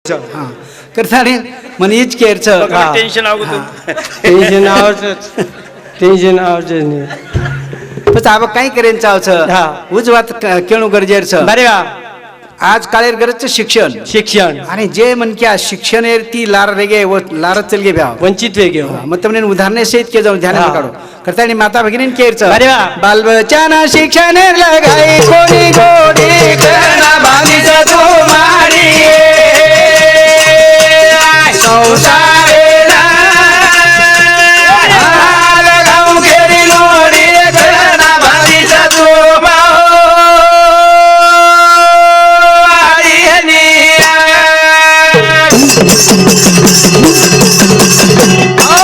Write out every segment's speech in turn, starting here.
हां करताने म्हणे हीच केअरचं टेन्शन आहोत टेन्शन आवडत टेन्शन आवडत नाही पण अब काही करेन चावचं हा. उजवात केणू गरजेचं बरे वा आज काळेर गरजचं शिक्षण शिक्षण आणि जे म्हणक्या शिक्षण ती लार रेगे व लारच चलगे भ्या वंचित वेगे मग तुम्ही उदाहरणे सहित के जाऊन ध्यान हा. काढू करतानी माता भगिनी केअरचं अरे वा. बालबचाना शिक्षण लगाई कोणी गोडी करणा बांधीचा तो मारी संसारे लगाऊ घेरी लोडी करणा बांधीचा तो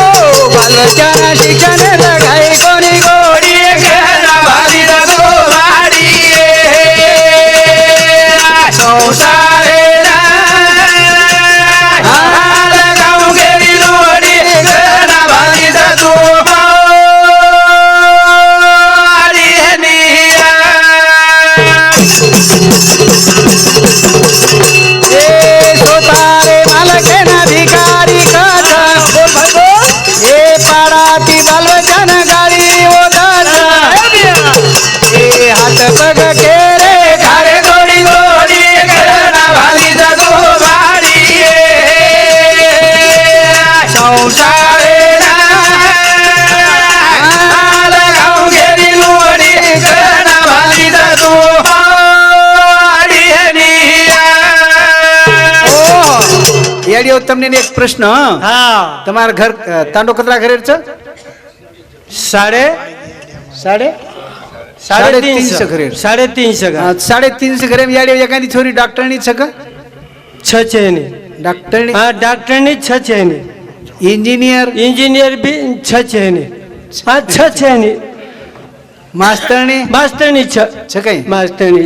बालबचाना शिक्षण लगाई कोणी गोडी करणा बांधीचा तो मारी संसारे તમને એક પ્રશ્ન હા તમારા ઘર તાંડો કતરા ઘરે છે साढ़े साढ़े साढ़े तीन 350 घरे 350 का 350 घरे याडी एखादी छोरी डॉक्टरनी छ का छे ने डॉक्टरनी हाँ डॉक्टर ने छे ने इंजिनियर इंजीनियर भी छे ने हाँ छे ने मास्तरनी मास्टरनी छ काही मास्टरनी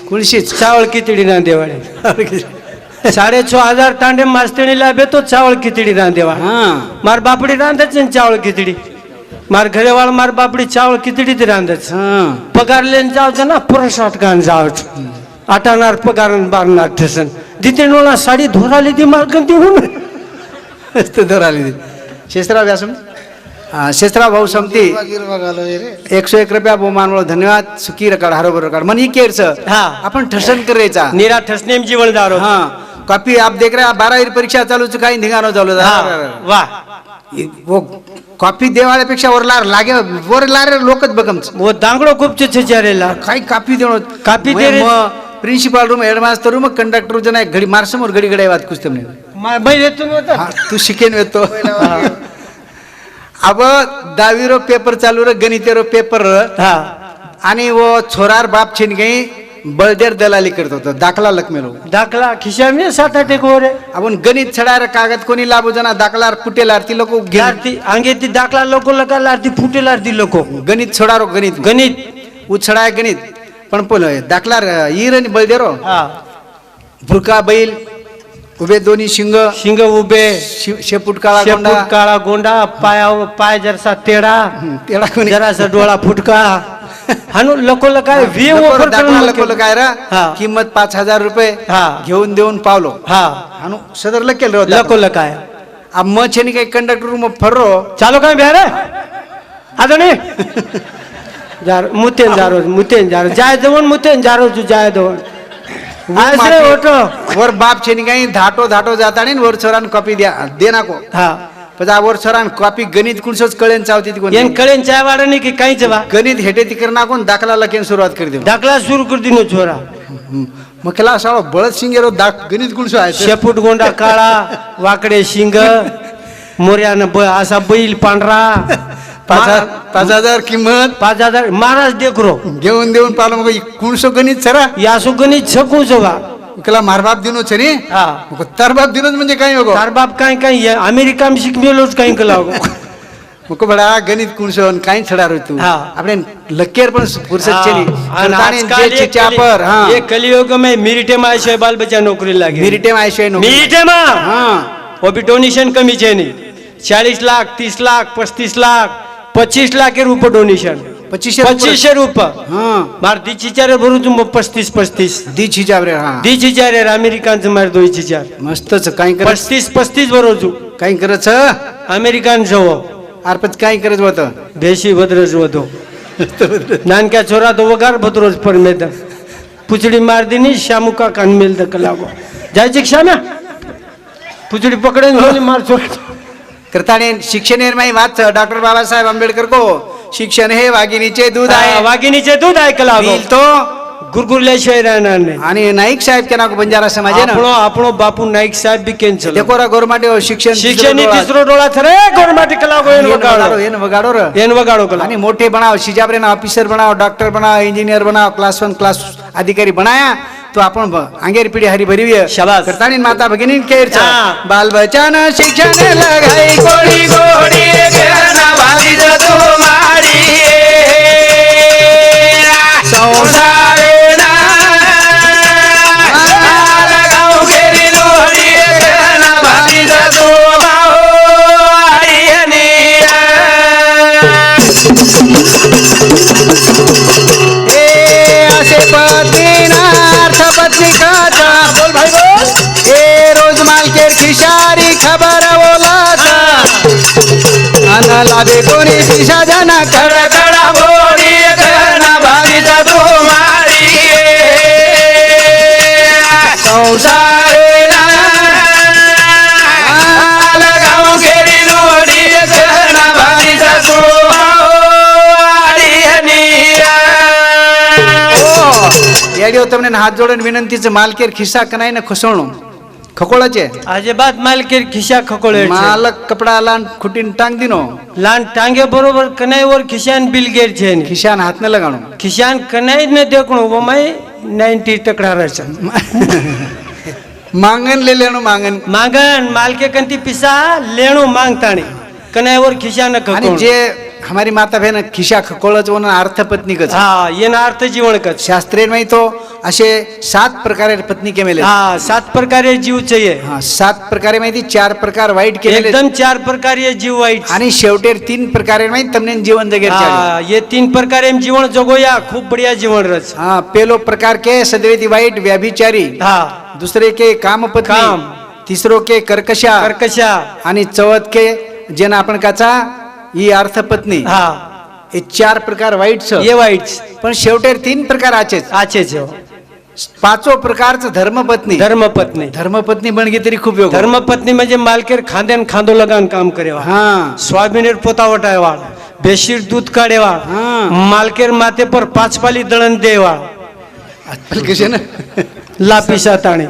कुणशी चावल खिचडी रांधेवाळे 6,500 तांडे मास्टरनी लाभे तो चावल खिचडी रांधेवा हां मार बापड़ी रांधे छे चावल खिचडी मार घरे वाला मार बापड़ी चावल खिचडी ती रांधे छे हां पगार लेन जाओ छे ना पुरसाट गान जाओ छे आटानार पगार बारनार ठसन दितेनोला साडी धोरा लीधी मार गंती होऊन मस्त धराली शेषराव व्यासम शेषराव भाऊ समती 101 रुपया बो मानवळ धन्यवाद सुखी रकाड हरोबर रकाड मन ही केरच हाँ आपण ठसन करायचा निरा ठसनेम जीवन दारो हाँ कॉपी आप देख रहे हैं 12वीं परीक्षा चालू काही धिंगाणो चालू हाँ वाह वो कॉपी देवाळ्यापेक्षा वरलार लागे वरलार लोकच बघम वो दांगडो खूप चेचारेला काही कापी देणो कापी दे रे. Principal room headmaster room conductor जन एक घडी मार समोर घडी घडी वाद कुछ तुमने मैं येतो होता हा, तू शिकेन येतो अब 10वी रो पेपर चालू रे गणित रो पेपर हाँ आणि वो छोरार बाप छिन गई बळदेर दलाली करत होता दाखला लकमेलो दाखला खिशा में 7-8 एक और है आपण गणित छडार कागद कोणी लाभू जना दाखलार फुटेलार ती लोक लारती आंगे ती दाखला लोको लगा लारती फुटे लारती लोको गणित छोडारो गणित गणित उछडाय गणित पण पोल दाखलार ईरन बळदेरो हाँ भुरका बैल उभे दोन्ही शिंग सिंग उबे शेपूट काळा गोंडा शेपूट काळा गोंडा पाय जरसा तेडा तेडा कोणी जरासा डोळा फुटका हानु लोको लगा वे ऑफर दाखला लकवलं काय रा हा. किंमत 5,000 रुपये हा. घेऊन देऊन पावलो हाँ हानु सदर लकेल रो लोको लगा अब म छेनी काही कंडक्टर रूम फर्रो चालो काय बेरे आदणी जार मुतेन जारो जाय देवन मुतेन जारो तू जाय देवन आसरे ओटो वर बाप छेनी काही धाटो जाता नाही वर छोरान कॉपी द्या दे नाको हाँ पजा वर छोरान कॉपी गणित कुणसोच कळेन चावती ती कोण येन कळेन चाय वाडा नहीं कि कहीं जवा गणित हेटे ती करना कोण दाखला लकेन सुरुवात कर दे दाखला शुरू कर दिनो छोरा मग केला साळो बळद सिंगेरो गणित कुणसो आहे शेपूट गोंडा काळा वाकडे शिंग मोर्यान असा बैल पांढरा 5,000 किंमत 5,000 महाराज देखरो घेऊन देऊन पाहिलं मग कुणसो गणित सरा यासो गणित छकू जवा केला मारबाप दिनो छरी हा तर बाप दिनोच म्हणजे काय हो तार बाप काही अमेरिका में शिक मेलोच काही कला मग बडा गणित कुणसोन काही छडा रो तू हा. આપણે લકેર પણ ફુરસત ચલી आजकल જે चिट्या पर हां ये कलियुग में मिरिटे में आशय बाल बच्चा नौकरी लागे मिरिटे में आशय नो मिरिटे में हां वो भी डोनेशन कमी छे नहीं 40 लाख 30 लाख 35 लाख 25 लाख રૂપિયા ડોનેશન 25 રૂપિયા હા માર દીચીચારે ભરું છું 35 दी छिजावरे हा દીચીચારે અમેરિકાન મારે 2000 मस्तच काही करत 35 ભરું છું काही करत छ અમેરિકાન જવો आरपत काही करत होत બેસી ભદ્રજ વધો નાનકા છોરા તો વગાર ભદ્રોજ પર મેદન પૂછડી માર દીની શ્યામુ કાકા મેલ દ કલાગો જાય છે શ્યામ્યા પૂછડી પકડે ને માર છોરા करताने शिक्षण निर्माई वाच डॉक्टर बाबासाहेब आंबेडकर को शिक्षण हे वाघिणीचे दूध आहे वाघिणीचे दूध ऐकला बिल तो गुरगुरल्याशिवाय राहणार नाही आणि नाईक साहेब के नाको बंजारा समाज आहे ना આપણો આપણો બાપુ નાઈક સાહેબ બી કેન્સલ देखो रा गवर्नमेंट शिक्षण शिक्षण तिसरो डोळा थरे गवर्नमेंट कलागो एन वगाडो येन वगाडो रे एन वगाडो कला आणि मोठे बनाव शिजाबरे ना ऑफिसर बनाव डॉक्टर बनाव इंजिनियर बनाव क्लास 1 क्लास अधिकारी बनाया तो आपण आंगेर पिढी हरी भरी शाबास करतानी माता भगिनी केर हाँ। बाल बच्चन शिक्षण लगाई गोडी गोडी कहना भाभी तुम्हारी संसारे ना लगाओ गेरी लोहरी कहना भाभी तुम्हारी असे पत्नीना अर्थ पत्रिकाचा बोल भाई बोल ए रोज मालकेर खिशारी खबर बोलाचा अन लाभे कोणी दिशा जना कडकडा बोडी कहना भावीचा तुम्हारी संसारे ना लगाओ गेली लोडी कहना भावीचा तुम्हारी याडियो તમને હાથ જોડીને વિનંતી છે માલકેર ખિસ્સા કનાઈને ખસોણો ખકોળા છે આજે બાદ માલકેર ખિસ્સા ખકોળે છે માલક કપડા લાન ખૂટીને ટાંગ દીનો લાન ટાંગે બરોબર કનાઈ ઓર ખિશાન બિલગેર છે ને ખિસ્સાને હાથ ન લગાણો ખિશાન કનાઈ ને દેખણો વમાઈ 90 ટકડા રહે માંગન લે લેણો માંગન માંગન માલકે કંતી પિસા લેણો માંગતાણી કનાઈ ઓર ખિશાન आणि ખકોળ जे हमारी माता बहन खिशा खकोळच म्हणून अर्थ पत्नी कच हा येना अर्थ जीवन कच शास्त्रीय माहिती तो असे 7 प्रकारे पत्नी केलेले हा 7 प्रकारे जीव चाहिए हा 7 प्रकारे माहिती 4 प्रकार वाईट केलेले एकदम 4 प्रकारे जीव वाईट आणि शेवटे 3 प्रकारे माहिती તમને जीवन जगेर हा ये 3 प्रकारे जीवन जगोया खूप बढिया जीवन रच हा पेलो प्रकार के सदवेती वाईट व्याभिचारी हा दुसरे के काम पत्नी काम तिसरो के कर्कशा कर्कशा आणि चौथ के जेना आपण काचा ही अर्थ पत्नी हा हे 4 प्रकार वाईट छ ये वाईट पण शेवटे 3 प्रकार आचेच आचे छो पाचो प्रकारचं धर्मपत्नी धर्मपत्नी धर्मपत्नी बनगी तरी खूप योग धर्मपत्नी म्हणजे मालकेर खांद्यान खांदो लगान काम करेवा हा स्वाभिनेर पोता वटायवा बेशीर दूध काढेवा हा. मालकेर माथे पर 5 पाली दळण देवा कसे ना लापिसा ताणी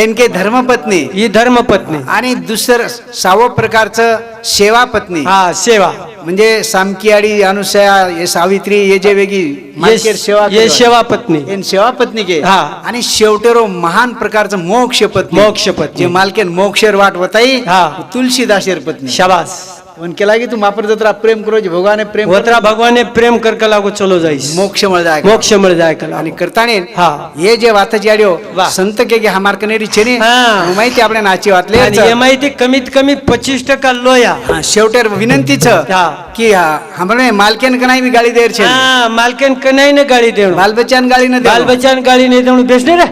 एनके धर्मपत्नी ही धर्मपत्नी आणि दुसरं 6वं प्रकारचं सेवा पत्नी हा सेवा म्हणजे सामकीआडी अनुसया हे सावित्री हे जे वेगळी मालकेर सेवा ये करवा. सेवा पत्नी एन सेवा पत्नी के हा. आणि शेवटेरो महान प्रकारचं मोक्ष पत्नी मोक्ष पत्नी. जे मालकेन मोक्षेर वाट वताई हा. तुलसीदासेर पत्नी शाबास पण केला की तू मापर जत्रा प्रेम करो जे भगवाने प्रेम वत्रा भगवाने प्रेम करका लागो चलो जाईस मोक्ष मिळ जाय मोक्ष मिळ जाय कला आणि करताने हा. हे जे वाताची आड्यो वा. संत के हमार कनेरी छेने हा. माहिती आपल्या नाची वाटले आणि हे माहिती कमीत कमी 25% लोया शेवटेर विनंतीच हा. की हमने मालकेन कनाई भी गाडी देर छे हा मालकेन कनाई ने गाडी देणो बाल बच्चान गाडी न बाल बच्चान गाडी ने देणो बेसने रे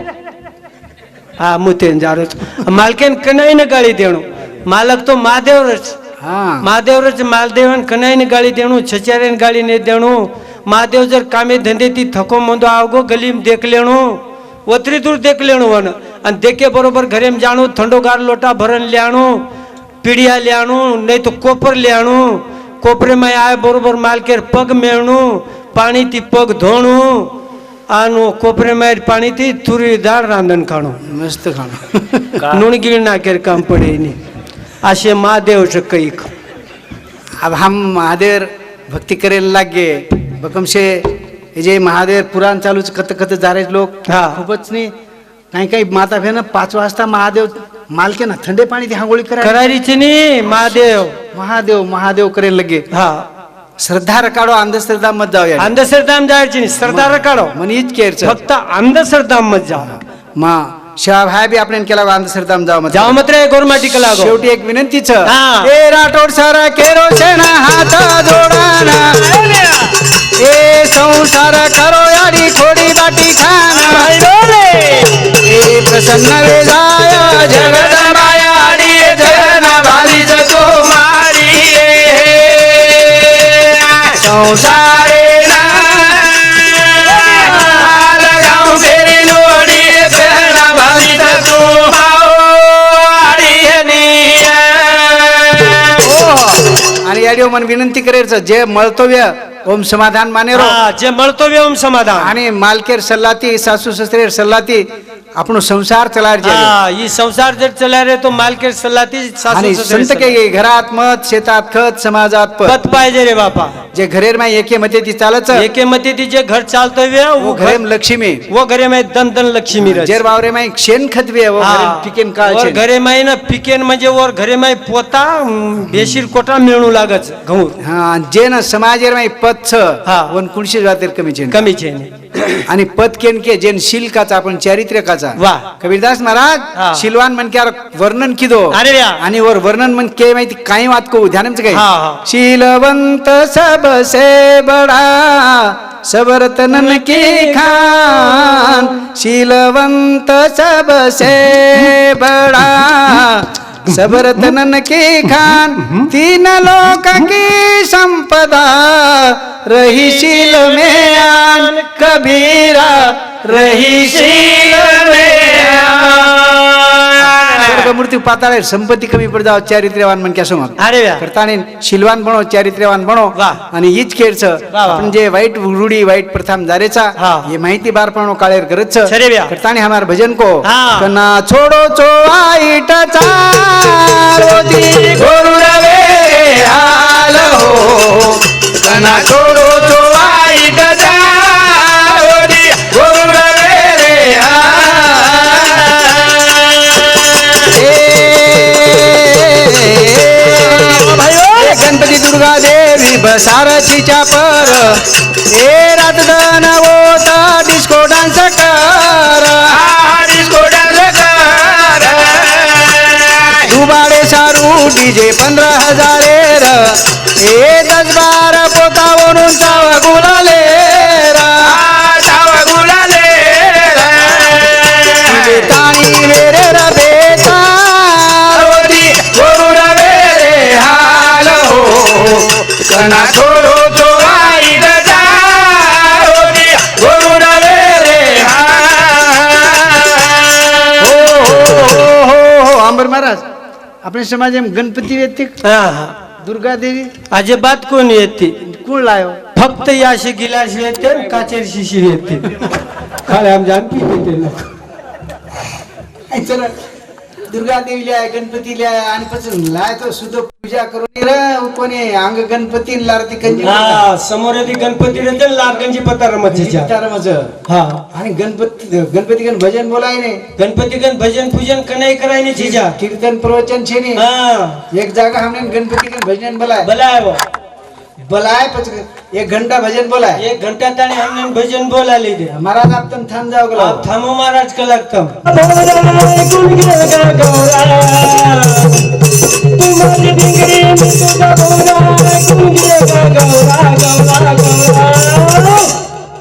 हा मुतेन जारो मालकेन कनाई ने गाडी देणो मालक तो महादेवरच हा महादेवरच मालदेवन कनाई ने गाडी देणो छचारेन गाडी ने देणो महादेव जर कामे धंदे ती थको मंदो आवगो गलीम देख लेणो वतरी दूर देख लेणो वन आणि देखे बरोबर घरेम जाणो थंडोगार लोटा भरण ल्याणो पिढिया ल्याणो नाही तो कोपर ल्याणो कोपरे में आए बरोबर मालकेर पग मेळणो पाणी ती पग धोणो आनो कोपरे में पाणी ती तुरी दाळ रांधण खाणो मस्त खाणं नुण गिळ नाकेर काम पडे नी असे महादेव कैक अब हम महादेव भक्ती करेला लागे बकमशे हे जे महादेव पुराण चालूच कत कत जारे लोक हा. खूपच नाही काही काही माता बहिण 5 वाजता महादेव मालके ना थंडे पाणी ती हांगोळी करा करायची नी महादेव महादेव महादेव करेल लगे हा श्रद्धा रकाडो अंधश्रद्धा मत जाऊ या अंधश्रद्धाम जायची नाही श्रद्धा रकाडो मनीच केरच फक्त अंधश्रद्धाम मत जा मा शिवा भाई बी आपण केला अंधश्रद्धाम जाव मत जाव मात्र गोरमाटी लागो शेवटी एक विनंतीच हा. ए राठोड सारा केरोसेन हात जोडाना ए संसार करो याडी थोडी बाटी खाना ए प्रसन्न वेदाय जगदंबायाडी जगना भाली जतो मारी संसारे ना लगाऊ फेरी नोडी जगना भाली जतो आणि याडिओ मन विनंती करायचं जे मळतव्य ओम समाधान माने रो हा, जे मळतो ओम समाधान आणि मालकेर सल्लाती सासू ससरे सल्लाती आपण संसार चलार हा ही संसार जर चला रे तो मालकेर सल्लाती आणि सासू संत के घरात मत शेतात खत समाजात पत पत पाहिजे रे बापा जे घरेर माय एके मते ती चालच एके मते ती जे घर चालतो वे वो घरेम लक्ष्मी वो घरे में दन दन लक्ष्मी रच. जेर वावरे माय शेण खत वे वो हा. घरेम पिकेन काळ वर शेण. घरे माई ना पिकेन म्हणजे वर घरे माई पोता बेशीर कोटा मिळू लागच गहू हा जे ना समाजेर माय पत छ हा. वन कुणशी जातेर कमी छेन कमी छे आणि पत केन के जेन शील काचा आपण चारित्र्य काचा वाह. कबीरदास हा. महाराज शिलवान मन क्या वर्णन किदो अरे व्या. आणि वर वर्णन मन के माहिती काही वात को ध्यानच काही हा, हा. शीलवंत सबसे बडा सब रतनन की खान शीलवंत सबसे बडा सब रतनन की खान तीन लोक की संपदा रही शील में आन कबीरा रही शील में आन मूर्ती पाताळ संपत्ती कमी पड जाव चारित्र्यवान मन क्या समज अरे व्या. करताने शिलवान बनो चारित्र्यवान बनो वाह. आणि हीच खेळच वाह. आपण जे वाईट रूढी वाईट प्रथम जारेचा हा. हे माहिती बारपणो काळेर करच सरे व्या. करताने हमार भजन को हा. कना छोडो चो वाईट चारोती गोरु रवे हाल हो कना छोडो चो वाईट चारोती गोरु रवे रे हाल गणपती दुर्गा देवी बसारशीच्या पर ए रात दन होता डिस्को डान्स कर डिस्को डान्स कर दुबाडे सारू डीजे 15,000 ए 10-12 पोता वरून चावा गुलाले चावा गुलाले ताणी वेरे रबेता रोती गोरु रवे हाल हो कना छोडो तो वाईट जारोती गोरु रवे हो अंबर महाराज आपल्या समाजात गणपती येते हा हा दुर्गा देवी अजिबात कोण येते कोण लायो फक्त याशी गिलास येते काचेर शिशी येते खाली आमच्या पिते लोक चला दुर्गा देवी लिहाय गणपती लिहाय आणि पासून लाय तो सुद्धा पूजा करून रे कोणी अंग गणपती लारती कंजी हा समोर येते गणपती येते लारगंजी पतार मच्छीच्या तारमज हा आणि गणपती गण भजन बोलाय ने गणपती गण भजन पूजन कनाई कराय नाही चीजा कीर्तन प्रवचन छे ने हा एक जागा हमने गणपती गण भजन बोलाय बोलाय वो बोलाय પછી 1 घंटा भजन बोलाय 1 घंटा ताणी हमने भजन बोलाले दे महाराज आप तुम थांब जाओ गलो आप थांबो महाराज कलाकतम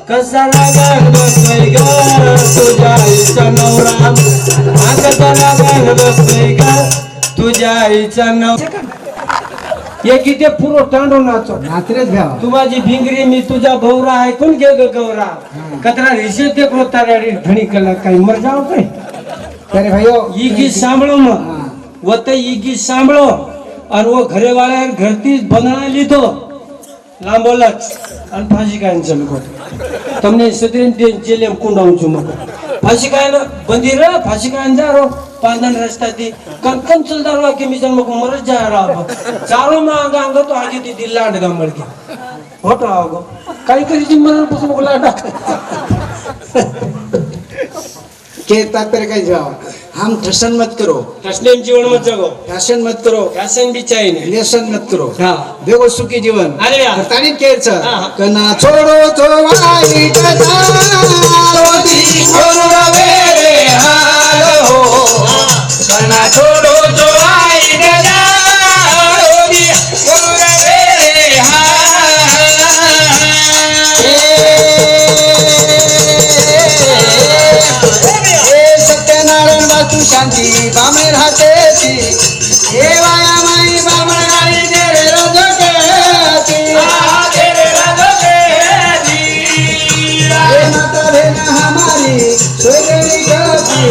कसा राग बसतोय ग तुझ्या आईचा नवरा कसा राग बसतोय ग तुझ्या आईचा नवरा ये किती पुरो टांडो नाचो नात्रेच घ्यावा तू माझी भिंगरी मी तुझा भौरा ऐकून घे ग गौरा कतरा रिसे देखलो तारे धणी कला काही मर जाओ काय अरे भाइयो ई गीत सांभळो मग वो तो ई गीत सांभळो और वो घरे वाले घरती बंधना लीधो लांबो लक्ष आणि फाशी काय चलको તમને સદરેન જેલેમ કુંડાઉં છું મકો फाशी काय ना बंदीर फाशी काय जा रो पांदन रस्त्याती कंकन चलदार वा के मिजन मको मरत जा रहा चारो मांग अंग तो आजी ती दिल्लांड गंबळ के होतो आगो काही करी जिम्मन पुस मको लाडा के तात्पर्य काय जाओ हम ठसन मत करो ठसने जीवन मत जगो फैशन मत करो फैशन भी चाहिए व्यसन मत करो हाँ देखो सुखी जीवन अरे यार तारीफ केच हाँ। कना छोड़ो तो वाईट चारोती गोरु रवे रे हाल कना छोड़ो तो आई गजारोगी गुरुवे सत्यनारायण वास्तु शांती बामे राहते ती हे वाया माई बामण गाडी दे रे रोज केती हे माता भेना हमारी सोयरी गती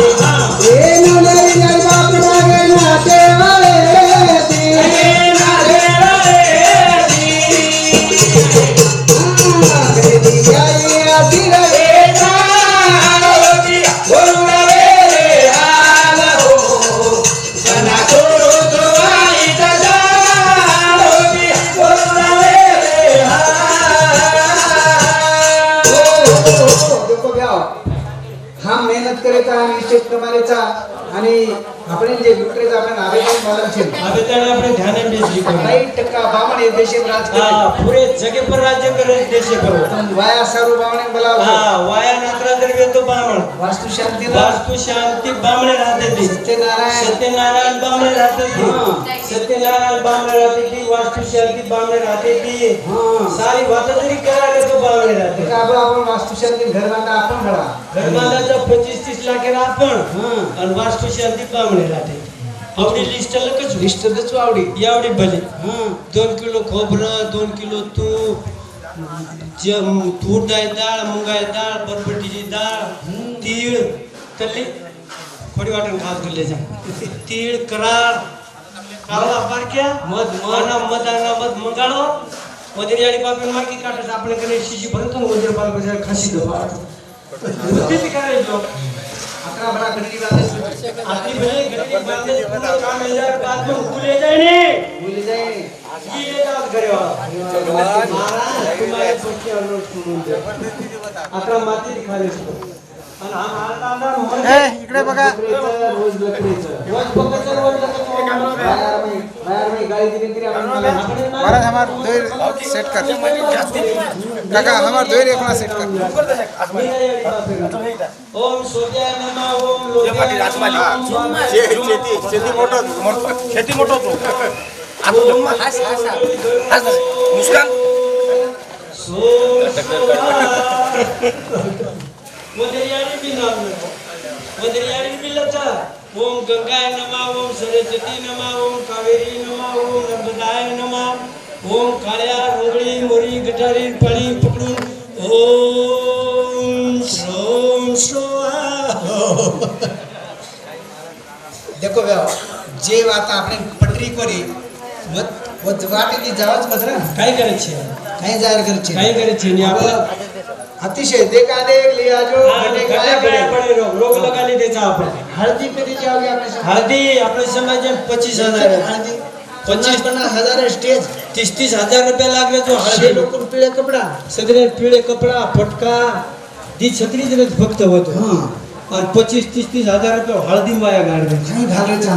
हे नलरी जल बाप लागे नाचे वाले ती बेटी आई आती रे हा मेहनत करायचा आणि निश्चित प्रमाणेचा आणि आपण जे विक्रेता आपण आवेदन मालक છે आवेदन આપણે ધ્યાને બેસી કરો 60% બામણ એ દેશે રાજ કરે હા પૂરે જગે પર રાજ્ય કરે દેશે કરો વાયા સારું બામણે બોલાવો હા વાયા નાત્રા દ્રવ્ય તો બામણ વાસ્તુ શાંતિ બામણે રાતે દી સત્યનારાયણ બામણે રાતે દી સત્યનારાયણ બામણે રાતે દી વાસ્તુ શાંતિ બામણે રાતે दी सारी वातरी करायला तो बामणे राते आपण वास्तु शांती घर बांधा आपण भरा घर बांधायचं 25-30 लाख आपण आणि वास्तु शांती बामणे राते आवडी लिस्ट लकच लिस्ट दच आवडी एवढी भले 2 किलो खोबरं 2 किलो तूप तूर डाळ मुंगाई डाळ बरबटीची डाळ तीळ तल्ली थोडी वाटण खास करले जा तीळ करार काळा पारक्या मध मध मंगाळो मधेरी आणि पापी मार्की काटायचं आपण कडे शिशी भरतो मधेरी पापी खाशी दो बुद्धी करायचो अकरा बरा घडी बांधे आती भले घडी बांधे पूरा काम हो जाए बाद में भूले जाए नहीं भूल जाए ये याद करे महाराज तुम्हारे पक्के अनुरोध सुनून दे अकरा माती दिखाले इसको आणि हा महाराजांना मन इकडे बघा रोज लकड़ीचं रोज बघायचं रोज लकड़ीचं बाहेर मी गाडी दिली तरी आपण महाराज हमार दोर सेट कर काका हमार दोर एकना सेट कर ओम सूर्याय नमः ओम लोकाय शेती मोठो तो मुस्कान मदरियारी भी नाम मदरियारी भी लचा ओम गंगाय नमः ओम सरस्वती नमः ओम कावेरी नमः ओम नर्मदाय नमः ओम काळ्या रोगळी मोरी गटारी पळी पकडून ओम श्रोम श्रोआ देखो व्या जे वाता આપણે પટરી કરી મત વાટેથી જવાજ મત રે काय करायचे काही जाहीर करायचे काय करायचे नाही आपण अतिशय देखादे लिया जो घटे काय गाया पडे रोग लगा ली त्याचा आपण हळदी कधी जाओगे आपल्या हळदी आपल्या समाजात 25,000 हळदी 50-50 स्टेज 30 हजार रुपये लागले जो हळदी लोक पिळे कपडा सगळे पिळे कपडा फटका ती छत्री जरच फक्त होतो आणि 25-30 हजार रुपये हळदी माया गाडवे काही घालायचा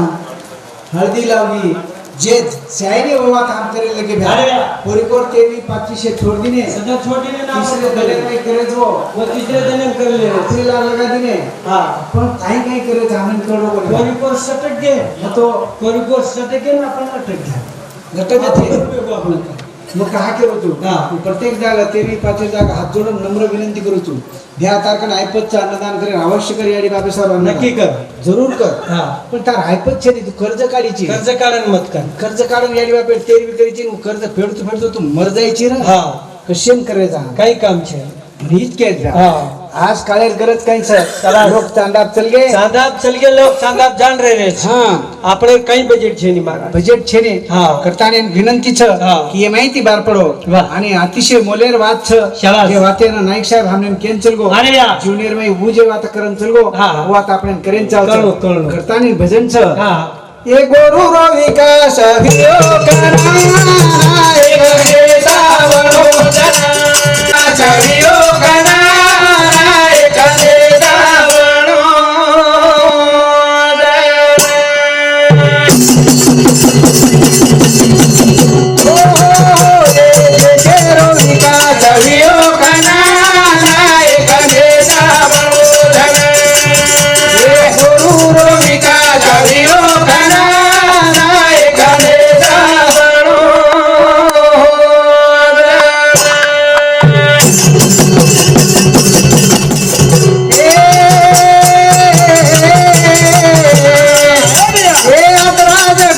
हळदी लावली जे शायरी बाबा काम करे लगे अरे वाह. पूरी कोर तेरी 2500 छोड़ दिने सदा छोटी ने नाम तीसरे दले में करे जो वो तीसरे दिन कर ले तीला लगा दिने हां पण काही करे जामन करो कोरी को सटक गे तो कोरी को सटक गे ना आपण अटक घ्या घट में थे उपयोग आपण मग कहा करू तू प्रत्येक जागा तेरी 5 जागा हात जोडून नम्र विनंती करू तू द्या तारकन आयपतचं अन्नदान करे अवश्य कर याडी बाबे साहेब नक्की कर जरूर कर हां पण तार आयपत छे तू कर्ज काढीची कर्ज काढून मत कर कर्ज काढून याडी बाबे तेरी विक्रीची कर्ज फेडतो तू मर जायची रे हां कशेन करायचा काही काम छे रीच के हां आज काळेर गरज काही सर लोक चांदाप चल गए चांदाप चल गए लोग चांदाप जान रहे रे हां આપણે કઈ બજેટ છે ની મારા बजेट छे ने हां. करताने विनंती छ हां. की हे माहिती बार पडो वाह. आणि अतिशय मोलेर वाद छ शाबास. जे वातेना नाईक साहेब हमने केन गो अरे या. ज्युनियर में वो जे वात करन चलगो हां. वात आपण करेन चाव कळलो. करताने भजन छ હા ये गोरु रो विकास भियो कना एक देशा वडोदना छवियो कना एक देशा वडोदना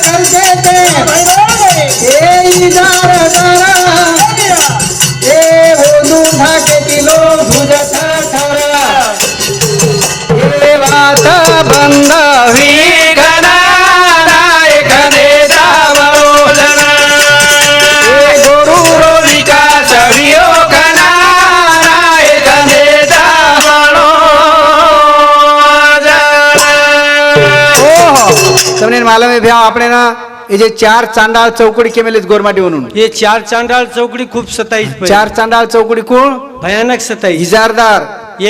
करते ते ए इजारदारा ए होदू ढाके दिलो भुजता थारा ए वात बंद हुई गणा नायक नेता बरोजना गुरु रोलिका सड़ियो गणा नायक नेता बरोजना તમને માલુમ आहे भ्या આપણે ना हे जे चार चांडाळ चौकडी केलेत गोरमाटी म्हणून हे चार चांडाळ चौकडी खूप सताईच चार चांडाळ चौकडी कोण भयानक सताईच इजारदार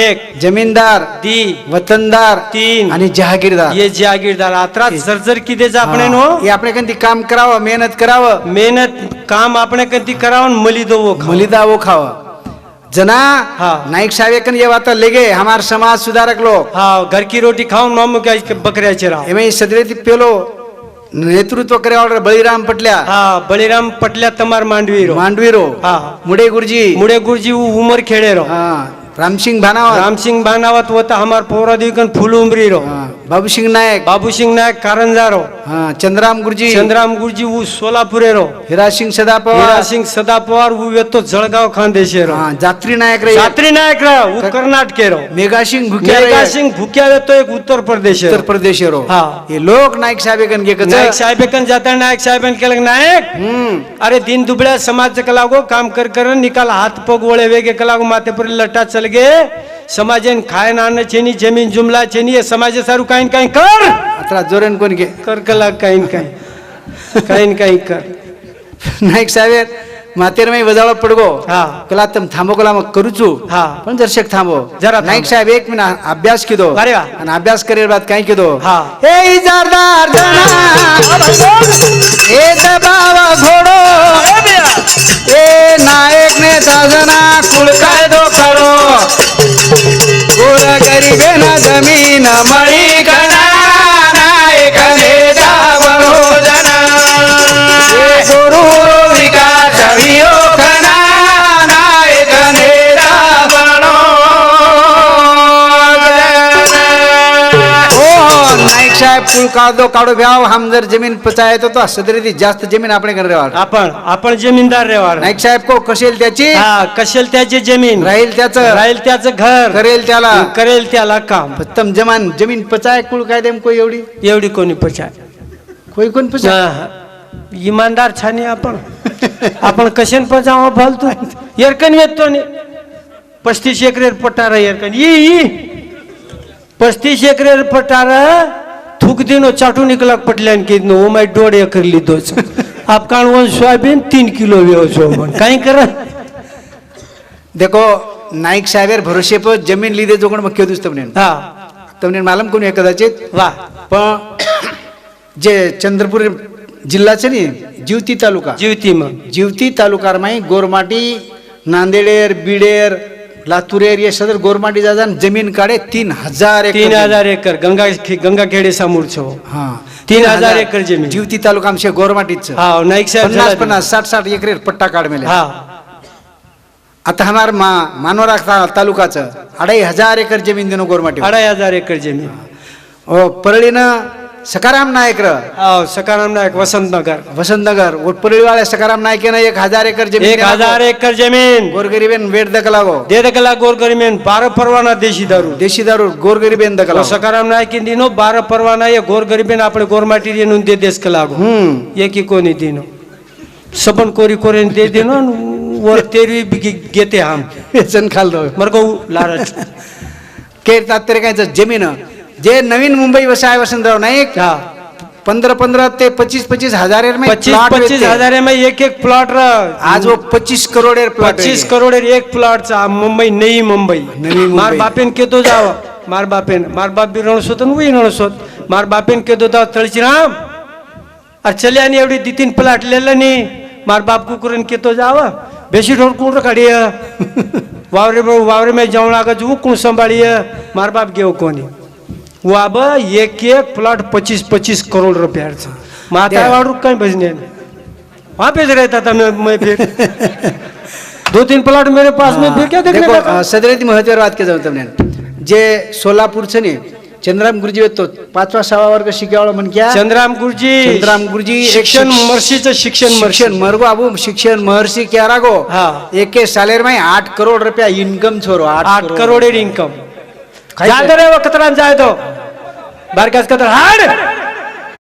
एक जमीनदार दी वतनदार तीन आणि जहागीरदार ये जागीरदार आत्रा जर किती आपण नो हे આપણે કંઈ કામ કરાવं मेहनत करावं मेहनत काम आपण कधी करावं मली दो मलिदा वो खावं जना हाँ। नाईक साहेब ये बात लेगे हमार समाज सुधारक लोग हाँ घर की रोटी खाऊन मामू क्या बकऱ्याचे राव एमे सदरेती पेलो नेतृत्व करे ऑर्डर बळीराम पटल्या हा बळीराम पटल्या तमार मांडवी रो मांडवीरो हा मुडे गुरुजी मुडे गुरुजी उमर खेडे रो हा रामसिंग भानावत रामसिंग बानावत होता हमार पोरा दिवकन फुल उमरी रो बाबूसिंग नायक बाबूसिंग नायक कारंजा रो हा चंद्राम गुरुजी चंद्राम गुरुजी ऊ सोलापुरे रो हिरासिंग सदा पवार हीरा सिंग सदा पवार ऊ येतो जळगाव खानदेशे रो हा जात्री नायक रे यात्री नायक रो ऊ कर्नाटके रो मेघासिंग भुक्या मेघा सिंग भुक्या येतो एक उत्तर प्रदेश उत्तर प्रदेश रो हा हे लोक नाईक साहेब गे कच नायक साहेबकन जाता नायक साहेबन केलं नायक अरे दिन दुबळ्या समाज कलागो काम कर कर निकाल हात पग वळे वेगे कलागो माथे पर लटा चल गे समाजन खाय नान छेनी जमीन जुमला छेनी ये समाज सारू काइन काइन कर आता जोरेन कोण घे कर कला काइन काइन काइन काइन कर नाईक साहेब मातेर मी वजाळ पडगो हा कला तम थांबो कला मग करूचू हा पण दर्शक थांबो जरा नाईक साहेब एक मिनिट अभ्यास किदो अरे वा. आणि अभ्यास करे बाद काय किदो हा. ए इजारदार जना ए दबाव घोडो ए नायक ने साजना कुल कायदो करो गोर गरीबे ना जमीन मळी गणा नायक नेता बरोजना गुरु रोलिका सड़ियो गणा नायक नेता बरोजना ओ नाईक साहेब कुल काढो काढो भ्याव हम जर जमीन पचाय तो सदरी जास्त जमीन आपण करे रेवाड आपण जमीनदार रेवार नाईक साहेब को कसेल त्याची हा कशेल त्याची जमीन राहील त्याचं राहील त्याचं घर करेल त्याला करेल त्याला काम उत्तम जमीन पचाय कुल काय देम कोई एवढी एवढी कोणी पचाय कोई कोण पचाय इमानदार छाने आपण कशेन पचाव फालतू एरकन येतो ने 35 एकरेर पटार एरकन ई 35 एकरेर पटार थूक दिनो चाटू निकला पटल्यान की नो ओ माय 1.5 एकर लीधोच आप काणवण सोयाबीन 3 किलो वेवचो पण काय कर देखो नाईक साहेब भरोसे पर जमीन लीधे जो कोण मुख्य दुस तमने हा तमने मालूम कोणी कदाचित वा पण जे चंद्रपूर जिल्हाचे नी जीवती तालुका जीवती मग जीवती तालुकार माई गोरमाटी नांदेडेर बीडेर लातूरेर ये सदर गोरमाटी जाजान जमीन काढे 3000 एकर 3000 एकर गंगाखेडे समोर छो हा 3000 एकर जमीन जीवती तालुका आमचे गोरमाटीच हा नाईक साहेब 50 60 एकर पट्टा काढ मेले हा आता हमार मानोरा तालुकाचं 2500 एकर जमीन देणं गोरमाटी 2500 एकर जमीन ओ परळीनं सकाराम नायक र सकाराम नायक वसंतनगर और परळीवाले सकाराम नायकेनं 1000 एकर जमीन 1000 एकर जमीन गोरगरीबेन वेट दकलागो दे दकला गोरगरीबेन 12 परवाना देशी दारू गोरगरीबेन दकला सकाराम नायक दिनो 12 परवाना ये गोरगरीबेन आपले गोरमाटी रेनून दे देश कलागो ये की कोणी दिनो सबन कोरी कोरेन दे दिनो वर तेरी घेते हम वेचन खाल्लो मरगो लारच के तात्पर्य काय जमीन जे नवीन मुंबई वसाय वसंतराव नाईक हा 15 ते 25 हजार 25 हजार में एक प्लॉट आज वो 25 करोड़ 25 करोड़ एक प्लॉट चा मुंबई नई मुंबई मार बापेन के तो जाव मार बाप भी रणसोत वही रणसोत मार बापेन के तो जाव तळशीराम और चले आणि एवढी 2-3 प्लॉट लेला नी मार बाप कुकुरन के तो जाव बेसी ढोर कोण काढिय वावरे में जाऊन लागा जो कोण संभाळिय मार बाप गेव कोणी वाब एक प्लॉट 25 करोड़ रुपया माता वाड़ू कहीं बजने वहां पे रहता था मैं फिर 2-3 प्लॉट मेरे पास में फिर क्या देखने लगा सदरेती महत्वाची बात के जाऊ तमने जे सोलापूर छे ने चंद्राम गुरुजी येतो 5वा 6वा वर्ग शिकावं म्हणक्या चंद्राम गुरुजी चंद्राम गुरुजी शिक्षण महर्षीचं शिक्षण मरगो आबू शिक्षण महर्षि क्या रागो हा. एक सालेर में 8 करोड़ रुपया इनकम छोरो 8 करोड़ इनकम जादरे वक्तरान जाय तो बारकास कतर हाड